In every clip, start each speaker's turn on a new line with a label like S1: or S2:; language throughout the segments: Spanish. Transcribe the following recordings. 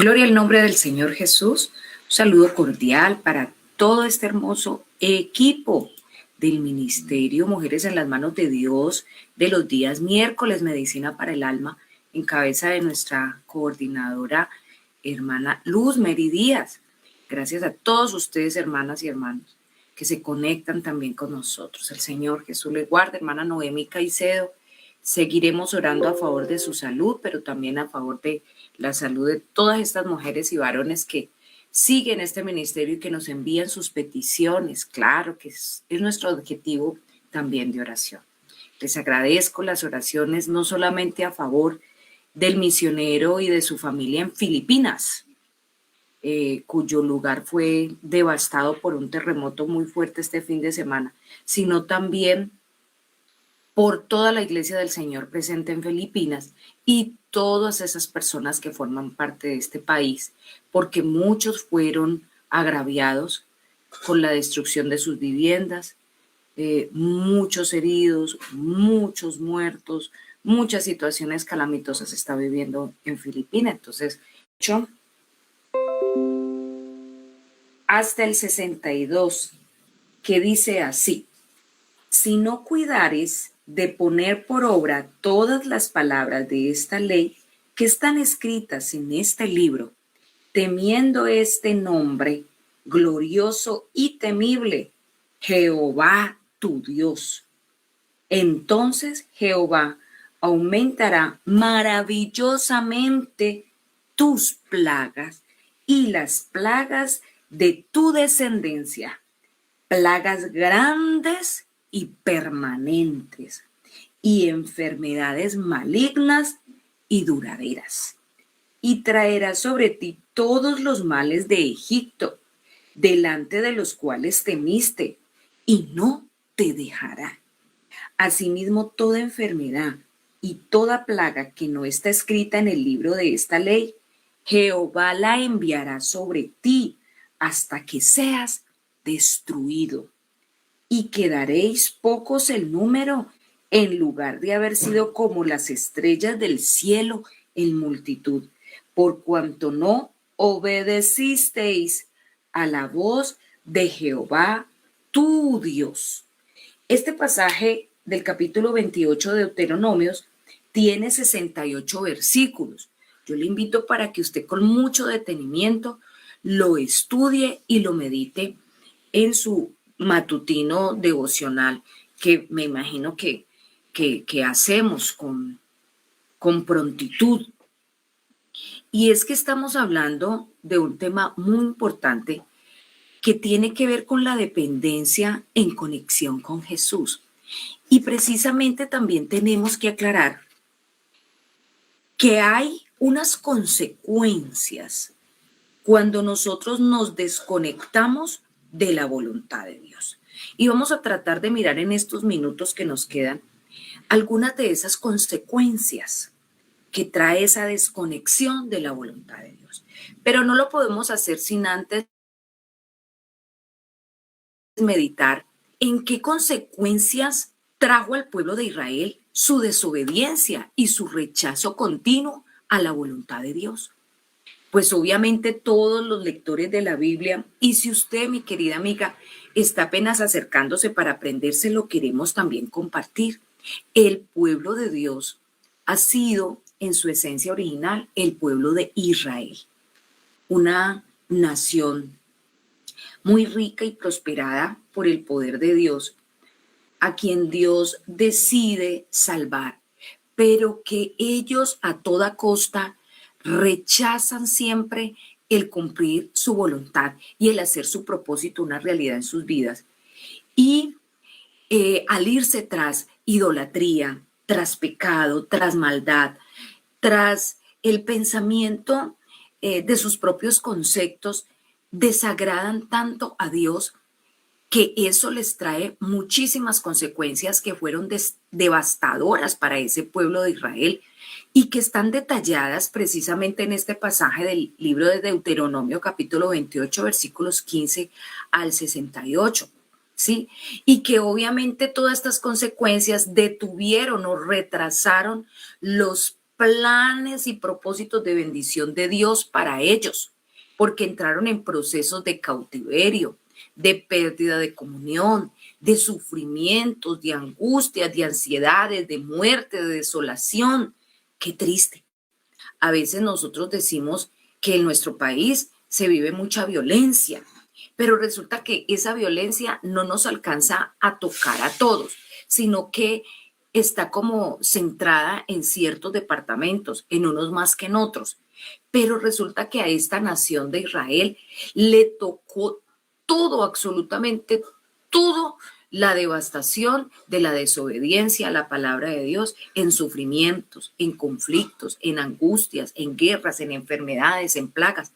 S1: Gloria al nombre del Señor Jesús. Un saludo cordial para todo este hermoso equipo del Ministerio Mujeres en las Manos de Dios de los días miércoles, Medicina para el Alma, en cabeza de nuestra coordinadora hermana Luz Mary Díaz. Gracias a todos ustedes, hermanas y hermanos, que se conectan también con nosotros. El Señor Jesús les guarde, hermana Noemi Caicedo. Seguiremos orando a favor de su salud, pero también a favor de la salud de todas estas mujeres y varones que siguen este ministerio y que nos envían sus peticiones. Claro que es nuestro objetivo también de oración. Les agradezco las oraciones no solamente a favor del misionero y de su familia en Filipinas, cuyo lugar fue devastado por un terremoto muy fuerte este fin de semana, sino también por toda la Iglesia del Señor presente en Filipinas y todas esas personas que forman parte de este país, porque muchos fueron agraviados con la destrucción de sus viviendas, muchos heridos, muchos muertos, muchas situaciones calamitosas se está viviendo en Filipinas. Entonces, hasta el 62, que dice así: si no cuidares de poner por obra todas las palabras de esta ley que están escritas en este libro, temiendo este nombre glorioso y temible, Jehová tu Dios. Entonces Jehová aumentará maravillosamente tus plagas y las plagas de tu descendencia, plagas grandes y permanentes, y enfermedades malignas y duraderas. Y traerá sobre ti todos los males de Egipto, delante de los cuales temiste, y no te dejará. Asimismo, toda enfermedad y toda plaga que no está escrita en el libro de esta ley, Jehová la enviará sobre ti hasta que seas destruido. Y quedaréis pocos el número, en lugar de haber sido como las estrellas del cielo en multitud, por cuanto no obedecisteis a la voz de Jehová tu Dios. Este pasaje del capítulo 28 de Deuteronomios tiene 68 versículos. Yo le invito para que usted con mucho detenimiento lo estudie y lo medite en su matutino devocional, que me imagino que hacemos con prontitud. Y es que estamos hablando de un tema muy importante que tiene que ver con la dependencia en conexión con Jesús. Y precisamente también tenemos que aclarar que hay unas consecuencias cuando nosotros nos desconectamos de la voluntad de Dios. Y vamos a tratar de mirar en estos minutos que nos quedan algunas de esas consecuencias que trae esa desconexión de la voluntad de Dios. Pero no lo podemos hacer sin antes meditar en qué consecuencias trajo al pueblo de Israel su desobediencia y su rechazo continuo a la voluntad de Dios. Pues obviamente todos los lectores de la Biblia, y si usted, mi querida amiga, está apenas acercándose para aprenderse, lo queremos también compartir. El pueblo de Dios ha sido, en su esencia original, el pueblo de Israel, una nación muy rica y prosperada por el poder de Dios, a quien Dios decide salvar, pero que ellos a toda costa rechazan siempre el cumplir su voluntad y el hacer su propósito una realidad en sus vidas. Y al irse tras idolatría, tras pecado, tras maldad, tras el pensamiento de sus propios conceptos, desagradan tanto a Dios que eso les trae muchísimas consecuencias que fueron devastadoras para ese pueblo de Israel y que están detalladas precisamente en este pasaje del libro de Deuteronomio, capítulo 28, versículos 15 al 68. ¿Sí? Y que obviamente todas estas consecuencias detuvieron o retrasaron los planes y propósitos de bendición de Dios para ellos, porque entraron en procesos de cautiverio, de pérdida de comunión, de sufrimientos, de angustias, de ansiedades, de muerte, de desolación. Qué triste. A veces nosotros decimos que en nuestro país se vive mucha violencia, pero resulta que esa violencia no nos alcanza a tocar a todos, sino que está como centrada en ciertos departamentos, en unos más que en otros. Pero resulta que a esta nación de Israel le tocó todo, absolutamente todo, la devastación de la desobediencia a la palabra de Dios en sufrimientos, en conflictos, en angustias, en guerras, en enfermedades, en plagas.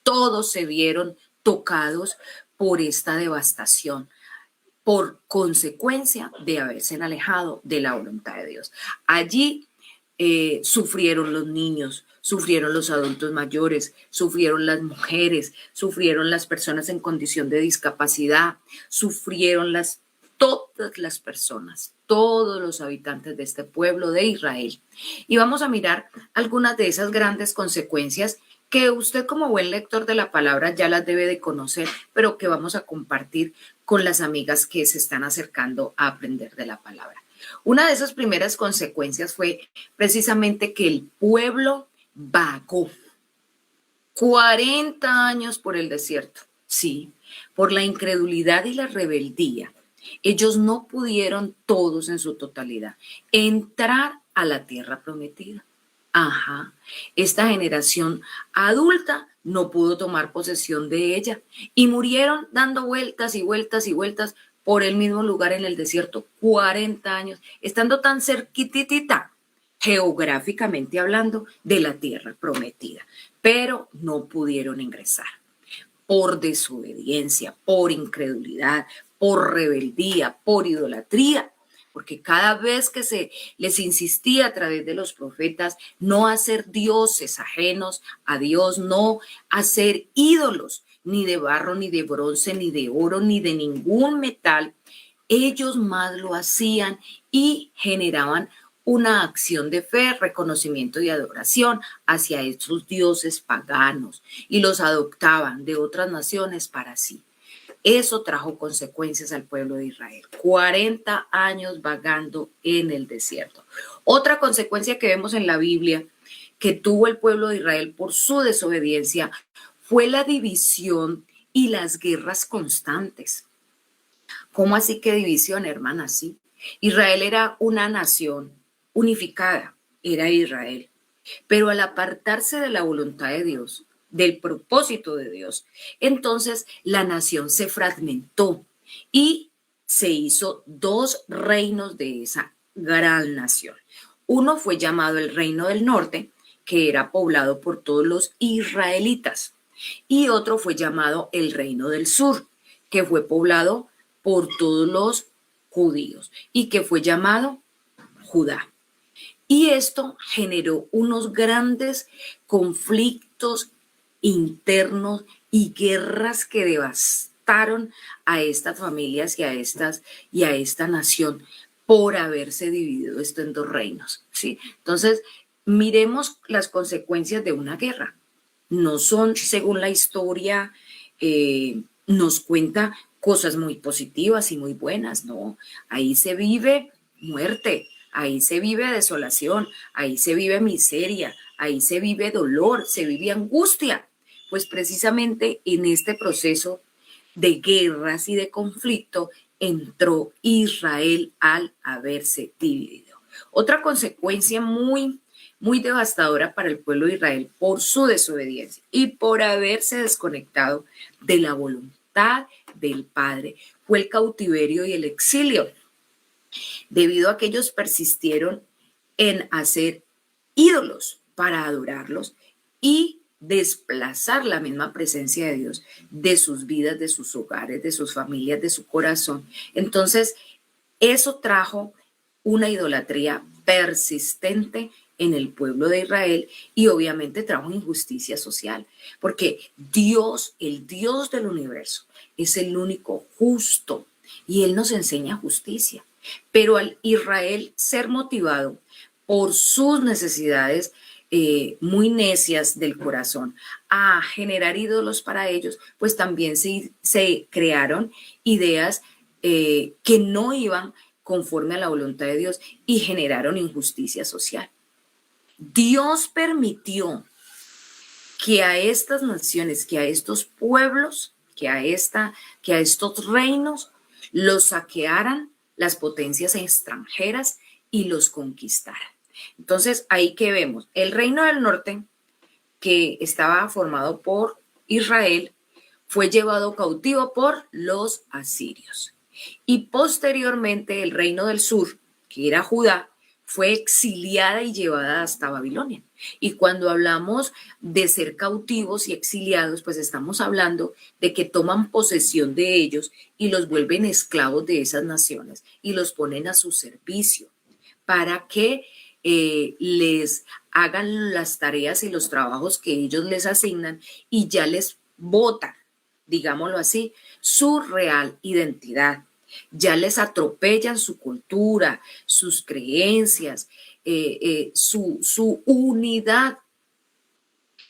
S1: Todos se vieron tocados por esta devastación, por consecuencia de haberse alejado de la voluntad de Dios. Allí sufrieron los niños, sufrieron los adultos mayores, sufrieron las mujeres, sufrieron las personas en condición de discapacidad, sufrieron todas las personas, todos los habitantes de este pueblo de Israel. Y vamos a mirar algunas de esas grandes consecuencias que usted como buen lector de la palabra ya las debe de conocer, pero que vamos a compartir con las amigas que se están acercando a aprender de la palabra. Una de esas primeras consecuencias fue precisamente que el pueblo vagó 40 años por el desierto. Sí, por la incredulidad y la rebeldía. Ellos no pudieron todos en su totalidad entrar a la tierra prometida. Ajá, esta generación adulta no pudo tomar posesión de ella y murieron dando vueltas y vueltas y vueltas por el mismo lugar en el desierto, 40 años, estando tan cerquitita, geográficamente hablando, de la tierra prometida, pero no pudieron ingresar por desobediencia, por incredulidad, por rebeldía, por idolatría, porque cada vez que se les insistía a través de los profetas no hacer dioses ajenos a Dios, no hacer ídolos, ni de barro, ni de bronce, ni de oro, ni de ningún metal, ellos más lo hacían y generaban una acción de fe, reconocimiento y adoración hacia estos dioses paganos y los adoptaban de otras naciones para sí. Eso trajo consecuencias al pueblo de Israel. 40 años vagando en el desierto. Otra consecuencia que vemos en la Biblia que tuvo el pueblo de Israel por su desobediencia fue la división y las guerras constantes. ¿Cómo así que división, hermana? Sí. Israel era una nación unificada, era Israel. Pero al apartarse de la voluntad de Dios, del propósito de Dios, entonces la nación se fragmentó y se hizo dos reinos de esa gran nación. Uno fue llamado el Reino del Norte, que era poblado por todos los israelitas, y otro fue llamado el Reino del Sur, que fue poblado por todos los judíos y que fue llamado Judá. Y esto generó unos grandes conflictos internos y guerras que devastaron a estas familias y a esta nación por haberse dividido esto en dos reinos, ¿sí? Entonces, miremos las consecuencias de una guerra. No son, según la historia, nos cuenta cosas muy positivas y muy buenas, no. Ahí se vive muerte, ahí se vive desolación, ahí se vive miseria, ahí se vive dolor, se vive angustia. Pues precisamente en este proceso de guerras y de conflicto entró Israel al haberse dividido. Otra consecuencia muy devastadora para el pueblo de Israel por su desobediencia y por haberse desconectado de la voluntad del Padre fue el cautiverio y el exilio, debido a que ellos persistieron en hacer ídolos para adorarlos y desplazar la misma presencia de Dios de sus vidas, de sus hogares, de sus familias, de su corazón. Entonces, eso trajo una idolatría persistente en el pueblo de Israel y obviamente trajo injusticia social, porque Dios, el Dios del universo, es el único justo y Él nos enseña justicia. Pero al Israel ser motivado por sus necesidades muy necias del corazón a generar ídolos para ellos, pues también se crearon ideas que no iban conforme a la voluntad de Dios y generaron injusticia social. Dios permitió que a estas naciones, que a estos pueblos, que a estos reinos los saquearan las potencias extranjeras y los conquistaran. Entonces, ahí que vemos, el reino del norte, que estaba formado por Israel, fue llevado cautivo por los asirios. Y posteriormente el reino del sur, que era Judá, fue exiliada y llevada hasta Babilonia. Y cuando hablamos de ser cautivos y exiliados, pues estamos hablando de que toman posesión de ellos y los vuelven esclavos de esas naciones y los ponen a su servicio para que les hagan las tareas y los trabajos que ellos les asignan y ya les botan, digámoslo así, su real identidad. Ya les atropellan su cultura, sus creencias, su unidad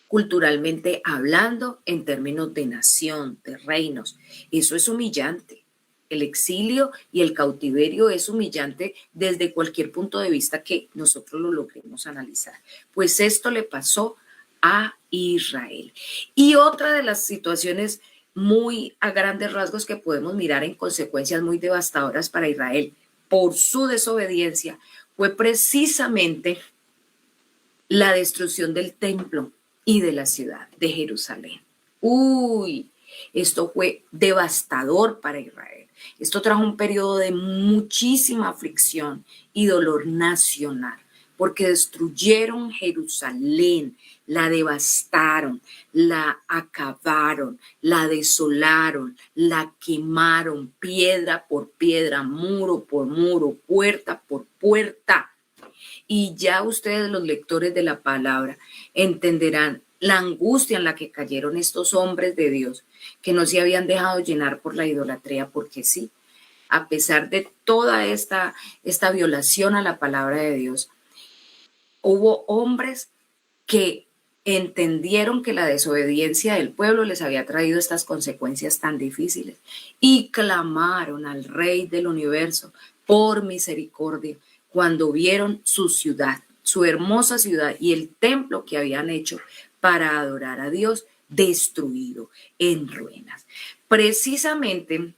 S1: culturalmente hablando en términos de nación, de reinos. Eso es humillante. El exilio y el cautiverio es humillante desde cualquier punto de vista que nosotros lo logremos analizar. Pues esto le pasó a Israel. Y otra de las situaciones muy a grandes rasgos que podemos mirar en consecuencias muy devastadoras para Israel por su desobediencia fue precisamente la destrucción del templo y de la ciudad de Jerusalén. Esto fue devastador para Israel. Esto trajo un periodo de muchísima aflicción y dolor nacional, porque destruyeron Jerusalén, la devastaron, la acabaron, la desolaron, la quemaron piedra por piedra, muro por muro, puerta por puerta. Y ya ustedes, los lectores de la palabra, entenderán la angustia en la que cayeron estos hombres de Dios, que no se habían dejado llenar por la idolatría, porque sí, a pesar de toda esta violación a la palabra de Dios, hubo hombres que entendieron que la desobediencia del pueblo les había traído estas consecuencias tan difíciles y clamaron al Rey del universo por misericordia cuando vieron su ciudad, su hermosa ciudad y el templo que habían hecho para adorar a Dios destruido en ruinas. Precisamente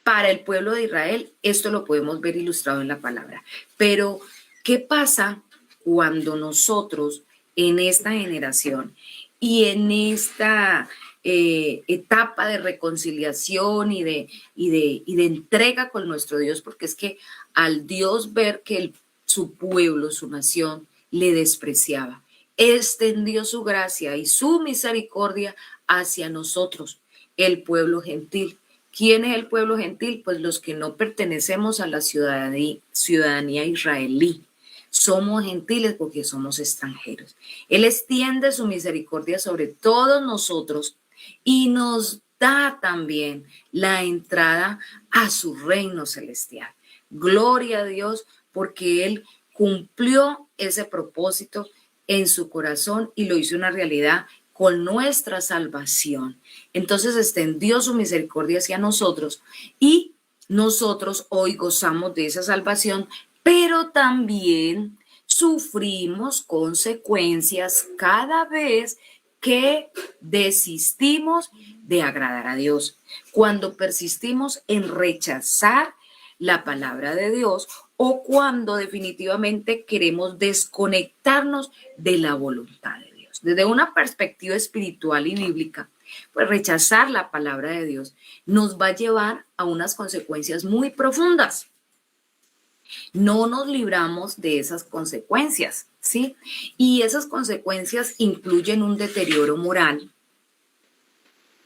S1: para el pueblo de Israel, esto lo podemos ver ilustrado en la palabra. Pero, ¿qué pasa cuando nosotros en esta generación y en esta etapa de reconciliación y de entrega con nuestro Dios? Porque es que al Dios ver que su pueblo, su nación, le despreciaba, extendió su gracia y su misericordia hacia nosotros, el pueblo gentil. ¿Quién es el pueblo gentil? Pues los que no pertenecemos a la ciudadanía israelí. Somos gentiles porque somos extranjeros. Él extiende su misericordia sobre todos nosotros y nos da también la entrada a su reino celestial. Gloria a Dios porque Él cumplió ese propósito en su corazón y lo hizo una realidad con nuestra salvación. Entonces extendió su misericordia hacia nosotros y nosotros hoy gozamos de esa salvación, pero también sufrimos consecuencias cada vez que desistimos de agradar a Dios. Cuando persistimos en rechazar la palabra de Dios o cuando definitivamente queremos desconectarnos de la voluntad de Dios. Desde una perspectiva espiritual y bíblica, pues rechazar la palabra de Dios nos va a llevar a unas consecuencias muy profundas. No nos libramos de esas consecuencias, ¿sí? Y esas consecuencias incluyen un deterioro moral,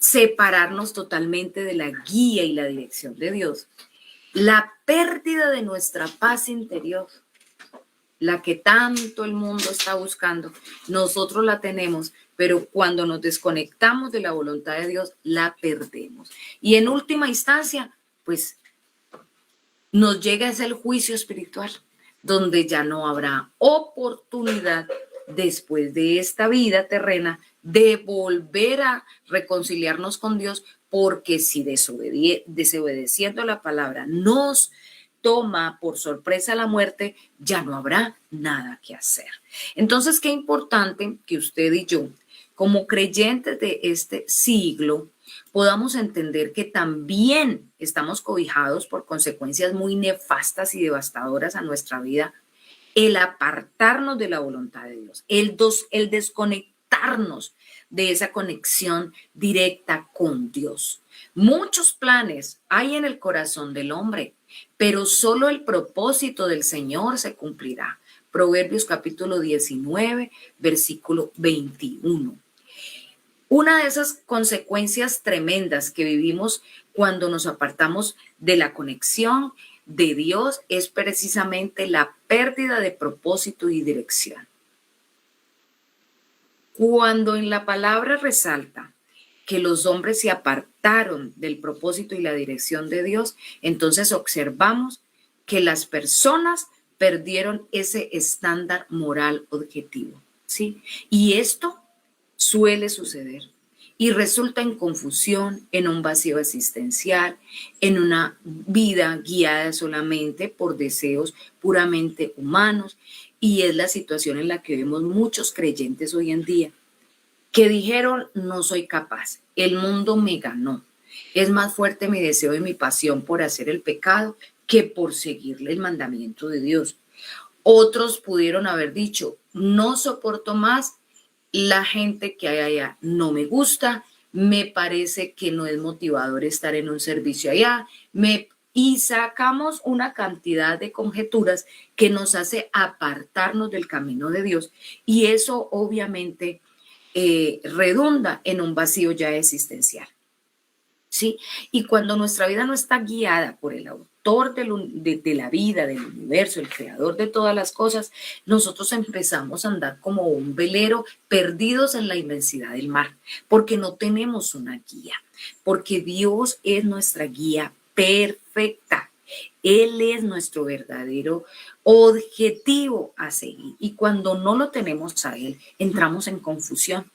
S1: separarnos totalmente de la guía y la dirección de Dios, la pérdida de nuestra paz interior, la que tanto el mundo está buscando, nosotros la tenemos, pero cuando nos desconectamos de la voluntad de Dios, la perdemos. Y en última instancia, pues nos llega ese el juicio espiritual. donde ya no habrá oportunidad después de esta vida terrena de volver a reconciliarnos con Dios, porque si desobedeciendo la palabra nos toma por sorpresa la muerte, ya no habrá nada que hacer. Entonces, qué importante que usted y yo, como creyentes de este siglo, podamos entender que también estamos cobijados por consecuencias muy nefastas y devastadoras a nuestra vida, el apartarnos de la voluntad de Dios, el desconectarnos de esa conexión directa con Dios. Muchos planes hay en el corazón del hombre, pero solo el propósito del Señor se cumplirá. Proverbios capítulo 19, versículo 21. Una de esas consecuencias tremendas que vivimos cuando nos apartamos de la conexión de Dios es precisamente la pérdida de propósito y dirección. Cuando en la palabra resalta que los hombres se apartaron del propósito y la dirección de Dios, entonces observamos que las personas perdieron ese estándar moral objetivo, ¿sí? Y esto suele suceder y resulta en confusión, en un vacío existencial, en una vida guiada solamente por deseos puramente humanos, y es la situación en la que vemos muchos creyentes hoy en día que dijeron: no soy capaz, el mundo me ganó, es más fuerte mi deseo y mi pasión por hacer el pecado que por seguirle el mandamiento de Dios. Otros pudieron haber dicho: no soporto más la gente que hay allá, no me gusta, me parece que no es motivador estar en un servicio allá, y sacamos una cantidad de conjeturas que nos hace apartarnos del camino de Dios, y eso obviamente redunda en un vacío ya existencial. ¿Sí? Y cuando nuestra vida no está guiada por el autor de la vida, del universo, el creador de todas las cosas, nosotros empezamos a andar como un velero perdidos en la inmensidad del mar, porque no tenemos una guía, porque Dios es nuestra guía perfecta. Él es nuestro verdadero objetivo a seguir. Y cuando no lo tenemos a Él, entramos en confusión.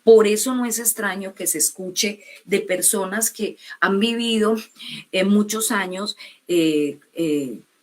S1: Por eso no es extraño que se escuche de personas que han vivido muchos años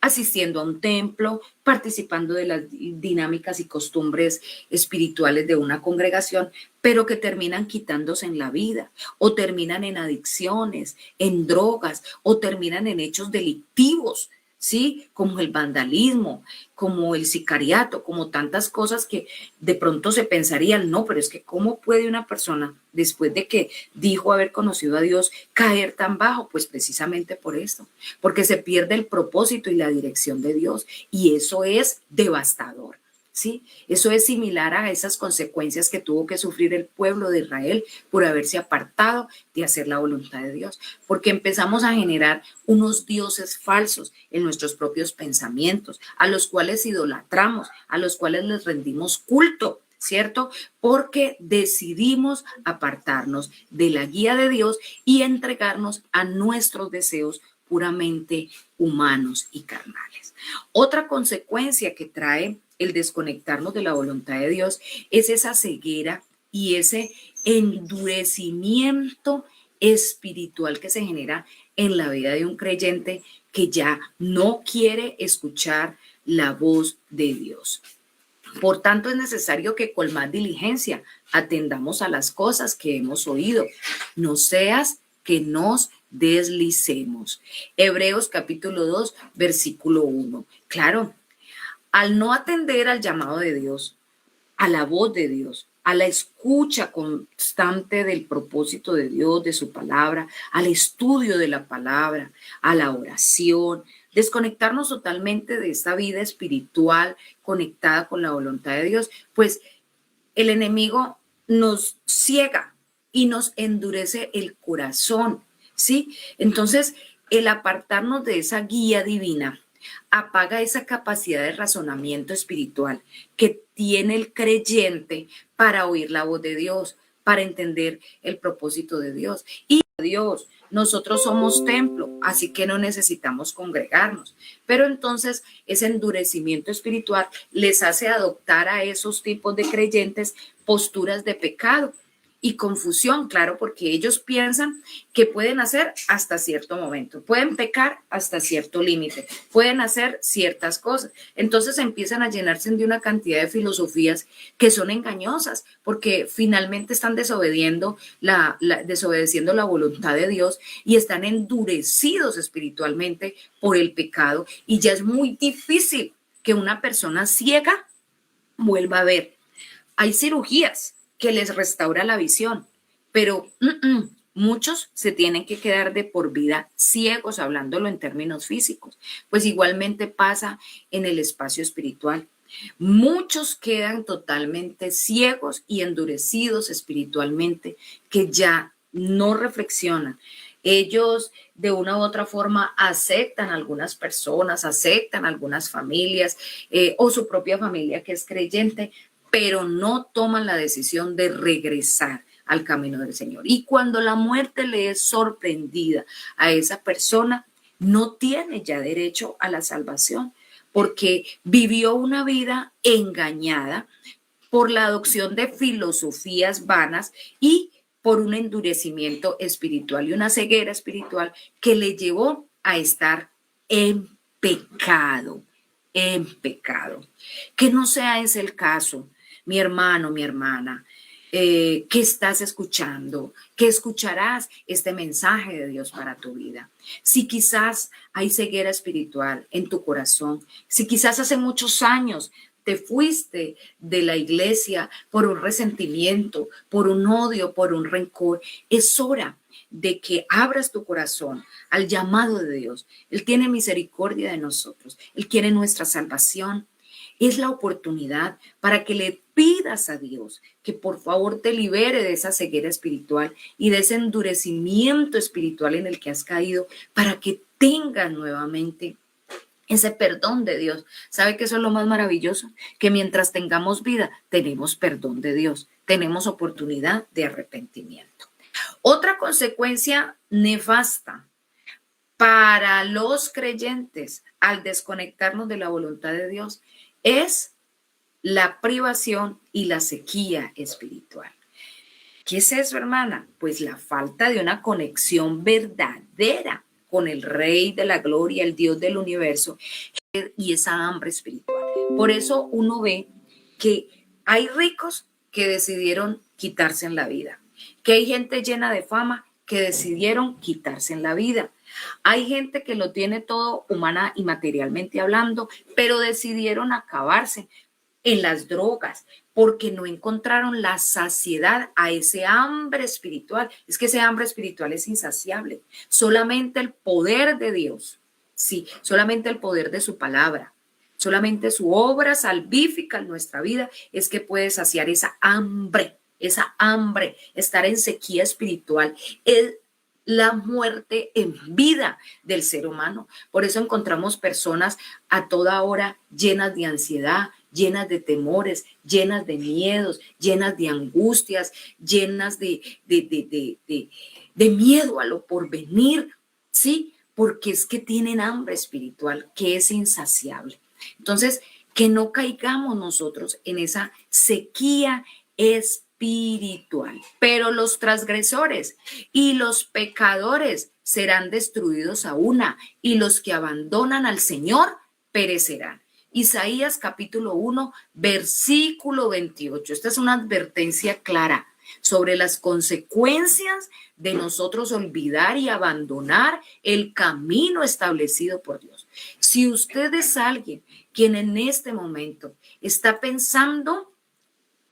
S1: asistiendo a un templo, participando de las dinámicas y costumbres espirituales de una congregación, pero que terminan quitándose en la vida, o terminan en adicciones, en drogas, o terminan en hechos delictivos, ¿sí? Como el vandalismo, como el sicariato, como tantas cosas que de pronto se pensarían: no, pero es que ¿cómo puede una persona, después de que dijo haber conocido a Dios, caer tan bajo? Pues precisamente por esto, porque se pierde el propósito y la dirección de Dios, y eso es devastador. ¿Sí? Eso es similar a esas consecuencias que tuvo que sufrir el pueblo de Israel por haberse apartado de hacer la voluntad de Dios, porque empezamos a generar unos dioses falsos en nuestros propios pensamientos, a los cuales idolatramos, a los cuales les rendimos culto, ¿cierto? Porque decidimos apartarnos de la guía de Dios y entregarnos a nuestros deseos puramente humanos y carnales. Otra consecuencia que trae el desconectarnos de la voluntad de Dios es esa ceguera y ese endurecimiento espiritual que se genera en la vida de un creyente que ya no quiere escuchar la voz de Dios. Por tanto, es necesario que con más diligencia atendamos a las cosas que hemos oído. No seas que nos deslicemos. Hebreos capítulo 2, versículo 1. Claro, al no atender al llamado de Dios, a la voz de Dios, a la escucha constante del propósito de Dios, de su palabra, al estudio de la palabra, a la oración, desconectarnos totalmente de esta vida espiritual conectada con la voluntad de Dios, pues el enemigo nos ciega y nos endurece el corazón, ¿sí? Entonces, el apartarnos de esa guía divina apaga esa capacidad de razonamiento espiritual que tiene el creyente para oír la voz de Dios, para entender el propósito de Dios. Y Dios, nosotros somos templo, así que no necesitamos congregarnos. Pero entonces ese endurecimiento espiritual les hace adoptar a esos tipos de creyentes posturas de pecado y confusión, claro, porque ellos piensan que pueden hacer hasta cierto momento, pueden pecar hasta cierto límite, pueden hacer ciertas cosas. Entonces empiezan a llenarse de una cantidad de filosofías que son engañosas, porque finalmente están desobedeciendo la voluntad de Dios y están endurecidos espiritualmente por el pecado. Y ya es muy difícil que una persona ciega vuelva a ver. Hay cirugías que les restaura la visión, pero muchos se tienen que quedar de por vida ciegos, hablándolo en términos físicos. Pues igualmente pasa en el espacio espiritual. Muchos quedan totalmente ciegos y endurecidos espiritualmente, que ya no reflexionan. Ellos de una u otra forma aceptan a algunas personas, aceptan a algunas familias o su propia familia que es creyente, pero no toman la decisión de regresar al camino del Señor. Y cuando la muerte le es sorprendida a esa persona, no tiene ya derecho a la salvación, porque vivió una vida engañada por la adopción de filosofías vanas y por un endurecimiento espiritual y una ceguera espiritual que le llevó a estar en pecado, en pecado. Que no sea ese el caso, mi hermano, mi hermana, que estás escuchando, que escucharás este mensaje de Dios para tu vida. Si quizás hay ceguera espiritual en tu corazón, si quizás hace muchos años te fuiste de la iglesia por un resentimiento, por un odio, por un rencor, es hora de que abras tu corazón al llamado de Dios. Él tiene misericordia de nosotros, Él quiere nuestra salvación. Es la oportunidad para que le pidas a Dios que por favor te libere de esa ceguera espiritual y de ese endurecimiento espiritual en el que has caído, para que tengas nuevamente ese perdón de Dios. ¿Sabe que eso es lo más maravilloso? Que mientras tengamos vida, tenemos perdón de Dios, tenemos oportunidad de arrepentimiento. Otra consecuencia nefasta para los creyentes al desconectarnos de la voluntad de Dios es la privación y la sequía espiritual. ¿Qué es eso, hermana? Pues la falta de una conexión verdadera con el Rey de la Gloria, el Dios del universo, y esa hambre espiritual. Por eso uno ve que hay ricos que decidieron quitarse en la vida, que hay gente llena de fama que decidieron quitarse en la vida. Hay gente que lo tiene todo humana y materialmente hablando, pero decidieron acabarse en las drogas porque no encontraron la saciedad a ese hambre espiritual. Es que ese hambre espiritual es insaciable. Solamente el poder de Dios, sí, solamente el poder de su palabra, solamente su obra salvífica en nuestra vida es que puede saciar esa hambre, estar en sequía espiritual. Es la muerte en vida del ser humano. Por eso encontramos personas a toda hora llenas de ansiedad, llenas de temores, llenas de miedos, llenas de angustias, llenas de miedo a lo porvenir, ¿sí? Porque es que tienen hambre espiritual que es insaciable. Entonces, que no caigamos nosotros en esa sequía espiritual. Pero los transgresores y los pecadores serán destruidos a una, y los que abandonan al Señor perecerán. Isaías capítulo 1, versículo 28. Esta es una advertencia clara sobre las consecuencias de nosotros olvidar y abandonar el camino establecido por Dios. Si usted es alguien quien en este momento está pensando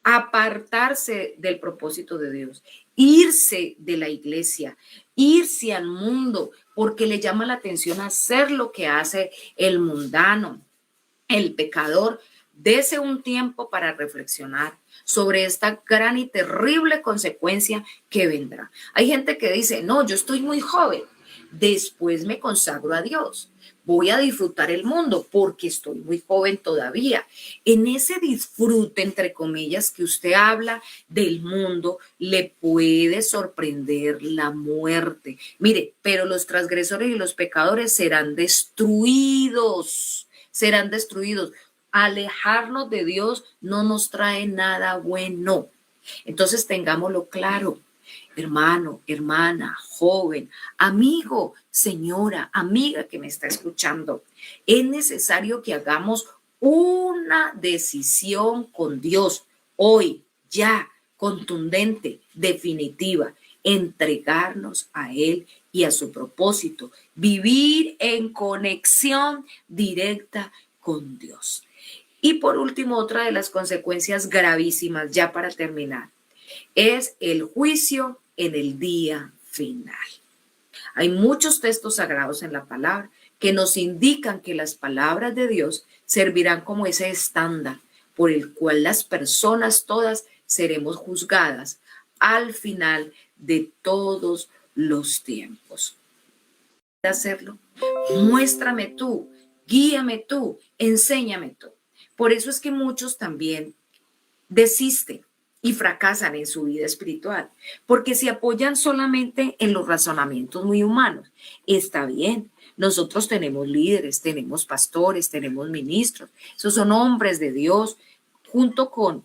S1: apartarse del propósito de Dios, irse de la iglesia, irse al mundo porque le llama la atención hacer lo que hace el mundano, el pecador, dese un tiempo para reflexionar sobre esta gran y terrible consecuencia que vendrá. Hay gente que dice, no, yo estoy muy joven, Después me consagro a Dios. Voy a disfrutar el mundo porque estoy muy joven todavía. En ese disfrute, entre comillas, que usted habla del mundo, le puede sorprender la muerte. Mire, pero los transgresores y los pecadores serán destruidos, serán destruidos. Alejarnos de Dios no nos trae nada bueno. Entonces tengámoslo claro. Hermano, hermana, joven, amigo, señora, amiga que me está escuchando, es necesario que hagamos una decisión con Dios hoy, ya, contundente, definitiva, entregarnos a Él y a su propósito, vivir en conexión directa con Dios. Y por último, otra de las consecuencias gravísimas, ya para terminar, es el juicio en el día final. Hay muchos textos sagrados en la palabra que nos indican que las palabras de Dios servirán como ese estándar por el cual las personas todas seremos juzgadas al final de todos los tiempos. Hacerlo. Muéstrame tú, guíame tú, enséñame tú. Por eso es que muchos también desisten y fracasan en su vida espiritual, porque se apoyan solamente en los razonamientos muy humanos. Está bien, nosotros tenemos líderes, tenemos pastores, tenemos ministros, esos son hombres de Dios, junto con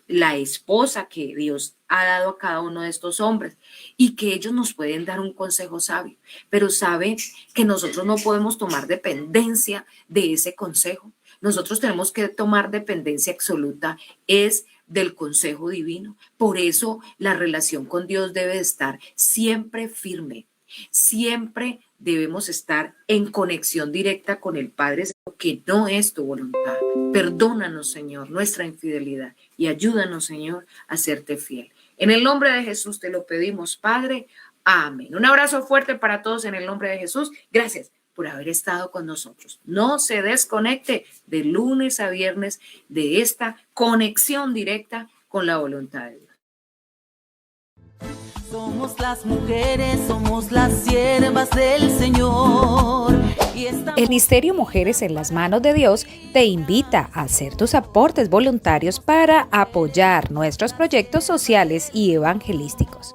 S1: la esposa que Dios ha dado a cada uno de estos hombres y que ellos nos pueden dar un consejo sabio, pero saben que nosotros no podemos tomar dependencia de ese consejo. Nosotros tenemos que tomar dependencia absoluta, es del consejo divino. Por eso la relación con Dios debe estar siempre firme. Siempre debemos estar en conexión directa con el Padre, que no es tu voluntad. Perdónanos, Señor, nuestra infidelidad y ayúdanos, Señor, a serte fiel. En el nombre de Jesús te lo pedimos, Padre. Amén. Un abrazo fuerte para todos en el nombre de Jesús. Gracias por haber estado con nosotros. No se desconecte de lunes a viernes de esta conexión directa con la voluntad de Dios.
S2: Somos las mujeres, somos las siervas del Señor.
S3: El Ministerio Mujeres en las Manos de Dios te invita a hacer tus aportes voluntarios para apoyar nuestros proyectos sociales y evangelísticos.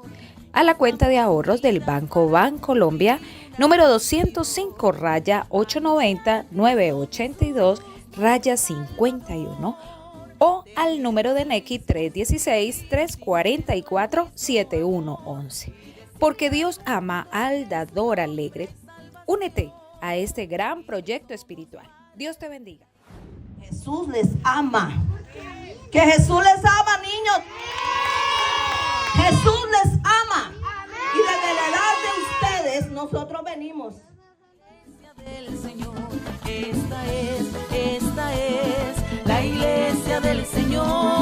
S3: A la cuenta de ahorros del Banco Bancolombia, número 205-890-982-51, o al número de NECI 316-344-7111. Porque Dios ama al dador alegre. Únete a este gran proyecto espiritual. Dios te bendiga.
S2: Jesús les ama. Que Jesús les ama, niños. Jesús les ama. Y desde la edad de ustedes nosotros venimos. Del Señor, esta es la iglesia del Señor.